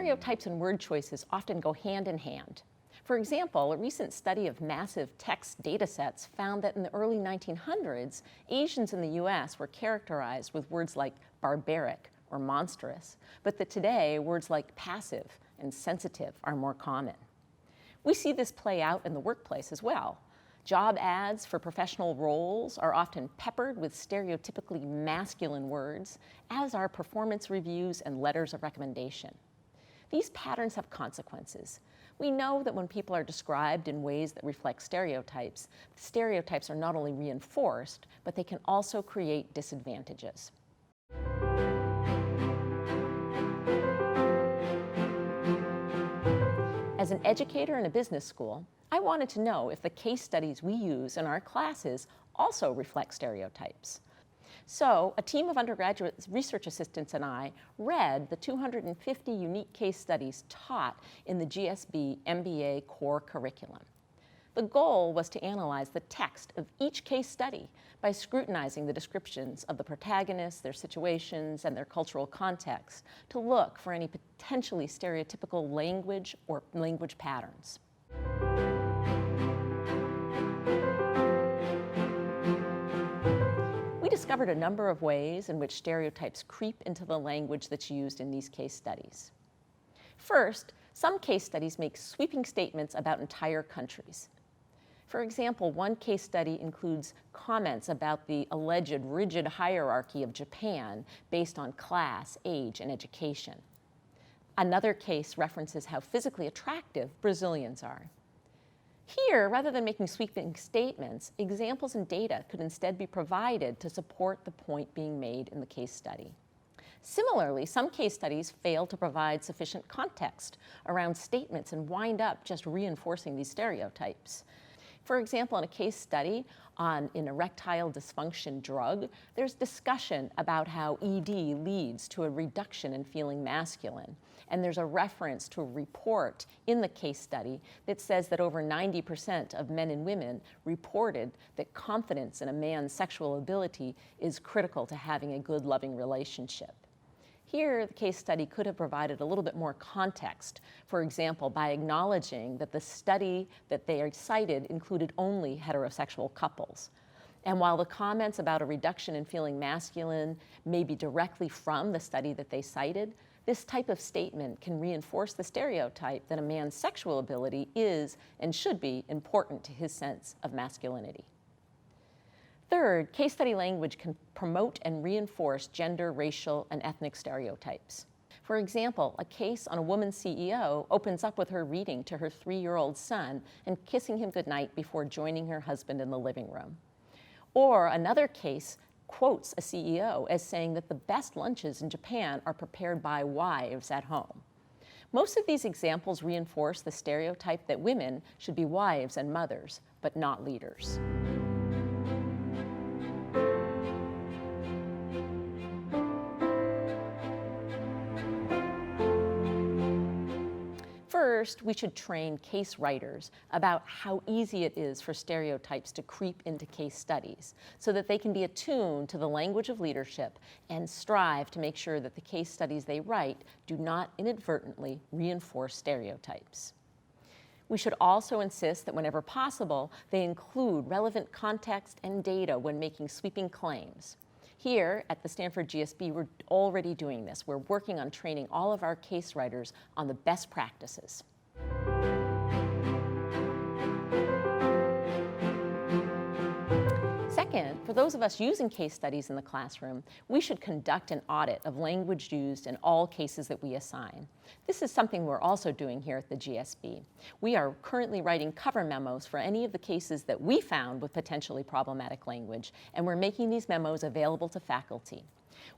Stereotypes and word choices often go hand in hand. For example, a recent study of massive text datasets found that in the early 1900s, Asians in the US were characterized with words like barbaric or monstrous, but that today words like passive and sensitive are more common. We see this play out in the workplace as well. Job ads for professional roles are often peppered with stereotypically masculine words, as are performance reviews and letters of recommendation. These patterns have consequences. We know that when people are described in ways that reflect stereotypes, the stereotypes are not only reinforced, but they can also create disadvantages. As an educator in a business school, I wanted to know if the case studies we use in our classes also reflect stereotypes. So, a team of undergraduate research assistants and I read the 250 unique case studies taught in the GSB MBA core curriculum. The goal was to analyze the text of each case study by scrutinizing the descriptions of the protagonists, their situations, and their cultural context to look for any potentially stereotypical language or language patterns. We discovered a number of ways in which stereotypes creep into the language that's used in these case studies. First, some case studies make sweeping statements about entire countries. For example, one case study includes comments about the alleged rigid hierarchy of Japan based on class, age, and education. Another case references how physically attractive Brazilians are. Here, rather than making sweeping statements, examples and data could instead be provided to support the point being made in the case study. Similarly, some case studies fail to provide sufficient context around statements and wind up just reinforcing these stereotypes. For example, in a case study on an erectile dysfunction drug, there's discussion about how ED leads to a reduction in feeling masculine. And there's a reference to a report in the case study that says that over 90% of men and women reported that confidence in a man's sexual ability is critical to having a good, loving relationship. Here, the case study could have provided a little bit more context, for example, by acknowledging that the study that they cited included only heterosexual couples. And while the comments about a reduction in feeling masculine may be directly from the study that they cited, this type of statement can reinforce the stereotype that a man's sexual ability is and should be important to his sense of masculinity. Third, case study language can promote and reinforce gender, racial, and ethnic stereotypes. For example, a case on a woman CEO opens up with her reading to her 3-year-old son and kissing him goodnight before joining her husband in the living room. Or another case quotes a CEO as saying that the best lunches in Japan are prepared by wives at home. Most of these examples reinforce the stereotype that women should be wives and mothers, but not leaders. First, we should train case writers about how easy it is for stereotypes to creep into case studies so that they can be attuned to the language of leadership and strive to make sure that the case studies they write do not inadvertently reinforce stereotypes. We should also insist that whenever possible, they include relevant context and data when making sweeping claims. Here at the Stanford GSB, we're already doing this. We're working on training all of our case writers on the best practices. Second, for those of us using case studies in the classroom, we should conduct an audit of language used in all cases that we assign. This is something we're also doing here at the GSB. We are currently writing cover memos for any of the cases that we found with potentially problematic language, and we're making these memos available to faculty.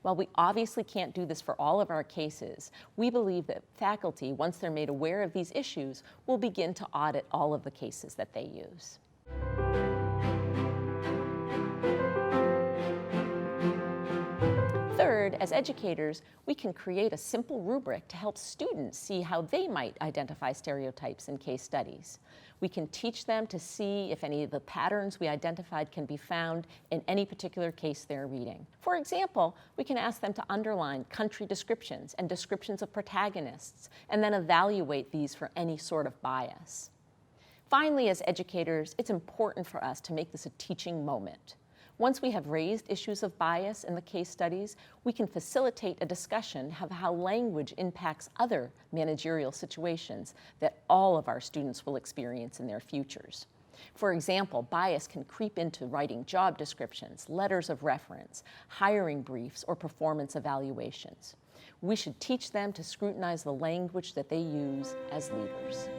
While we obviously can't do this for all of our cases, we believe that faculty, once they're made aware of these issues, will begin to audit all of the cases that they use. Third, Third, as educators, we can create a simple rubric to help students see how they might identify stereotypes in case studies. We can teach them to see if any of the patterns we identified can be found in any particular case they're reading. For example, we can ask them to underline country descriptions and descriptions of protagonists, and then evaluate these for any sort of bias. Finally, as educators, it's important for us to make this a teaching moment. Once we have raised issues of bias in the case studies, we can facilitate a discussion of how language impacts other managerial situations that all of our students will experience in their futures. For example, bias can creep into writing job descriptions, letters of reference, hiring briefs, or performance evaluations. We should teach them to scrutinize the language that they use as leaders.